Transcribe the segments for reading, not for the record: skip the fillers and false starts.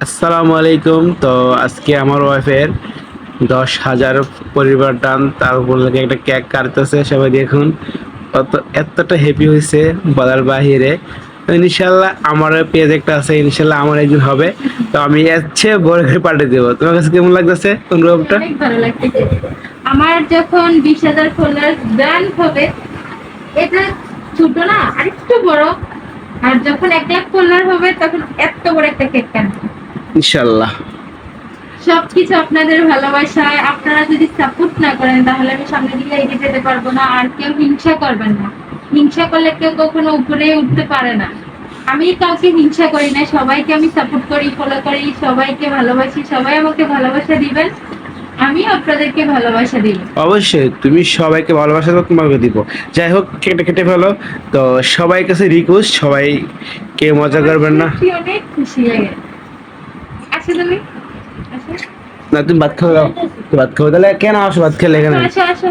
আসসালামু আলাইকুম। তো আজকে আমার ওয়াইফের 10,000 পরিবার টান তার উপর লাগে একটা কেক কাটতেছে, সবাই দেখুন। অত এতটা হ্যাপি হয়েছে বলার বাহিরে। তো ইনশাল্লাহ আমার পেজ একটা আছে, ইনশাল্লাহ আমার একদিন হবে। তো আমি এর চেয়ে বড় করে পাঠিয়ে দেবো। তোমার কাছে কেমন লাগতেছে অনুভবটা? অনেক ভালো লাগতেছে। আমার যখন 20,000 ফলোয়ার ব্র্যান্ড হবে, এটা ছোট না, আরেকটু বড়। আর যখন 1 লাখ ফলোয়ার হবে তখন এত বড় একটা কেক কাটবো। ইনশাল্লাহ। সবকিছু আপনাদের ভালোবাসায়। আপনারা যদি সাপোর্ট না করেন তাহলে আমি সামনের দিকে এগিয়ে যেতে পারবো না। আর কেউ হিংসা করবেন না। হিংসা করলে কেউ কখনো উপরে উঠতে পারে না। আমি কাউকে হিংসা করি না, সবাইকে আমি সাপোর্ট করি, ফলো করি, সবাইকে ভালোবাসি, সবাই আমাকে ভালোবাসা দিবেন, আমিও আপনাদেরকে ভালোবাসা দিব। অবশ্যই তুমি সবাইকে ভালোবাসা তো তোমাকে দিব। যাই হোক, কেটে কেটে ফেলো। তো সবাই কাছে রিকোয়েস্ট, সবাই কেউ মজা আমার করবেন না। সত্যি অনেক খুশি লাগে। আসো তুমি, আসো। না, তুমি ভাত খাও দাও। তো ভাত খাও তাহলে, কেন আসো ভাত খেলে আসো, এখানে? আসো, আসো।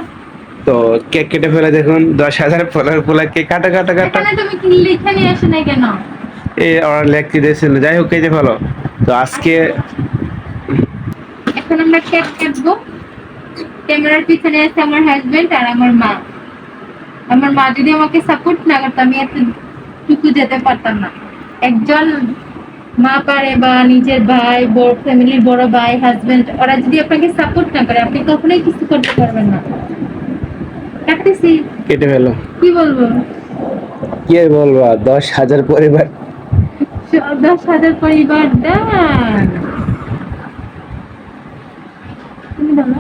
তো কেক কেটে ফেলে দেখুন, 10,000 ফলার পোলা কেক কাটা কাটা কাটা। এখানে তুমি কি লিখে নিয়ে আসো নাই কেন? এই ওরা লেখতে দিয়েছে না, যাই হোক কেটে ফেলো। তো আজকে আসো। এখন আমরা কেক কাটবো। ক্যামেরার পিছনে আছে আমার হাজবেন্ড আর আমার মা। আমার মা যদি আমাকে সাপোর্ট না করতো আমি এতটুকু যেতে পারতাম না। একজন মা পারে, বা নিজের ভাই, বড় ফ্যামিলির বড় ভাই, হাজবেন্ড, ওরা যদি আপনাকে সাপোর্ট না করে আপনি কখনোই কিছু করতে পারবেন না। কাটতেছি। কেটে ফেলো। কি বলবো? কি আর বলবো, 10,000 পরিবার। 10,000 পরিবার দান। তুমি বলো।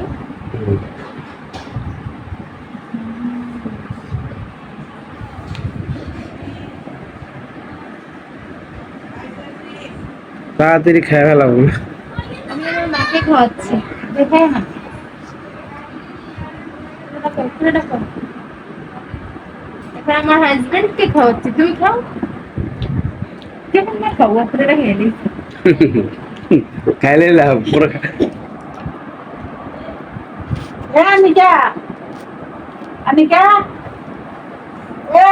তাড়াতাড়ি খেয়ে ফেলাম। আমি আমার মাকে খাওয়াচ্ছি। দেখাই না। পুরোটা দেখো। এখন আমার হাজবেন্ডকে খাওয়াচ্ছি, তুমি খাও। কেমন না খাও, পুরোটা খেয়ে নিই। খাইলে লাভ পুরো Anika, Anika,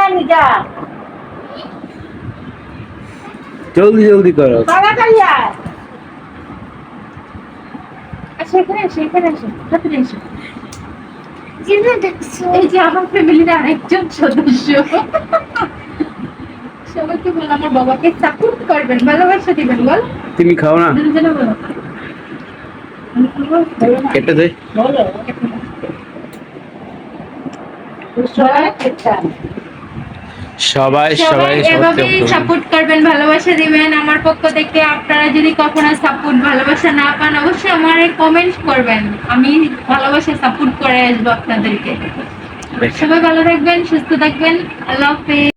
Anika, জলদি জলদি করো। তাড়াতাড়ি আয়। আসো, এখানে আসো, এখানে আসো, তাড়াতাড়ি আসো। এই যে আমার ফ্যামিলির আরেকজন সদস্য। সবাইকে বল আমার বাবাকে সাপোর্ট করবেন, ভালোবাসা দিবেন, বল। তুমি খাও না, দুজনে বলো। আমি কি বলবো? বলো না। কেটে দে। বলো। সবাই সবাই সবাই সবাই এভাবেই সাপোর্ট করবেন, ভালোবাসা দিবেন। আমার পক্ষ থেকে আপনারা যদি কখনো সাপোর্ট ভালোবাসা না পান অবশ্যই আমারে কমেন্ট করবেন, আমি ভালোবাসা সাপোর্ট করে আসবো আপনাদেরকে। সবাই ভালো থাকবেন, সুস্থ থাকবেন। আল্লাহ হাফেজ।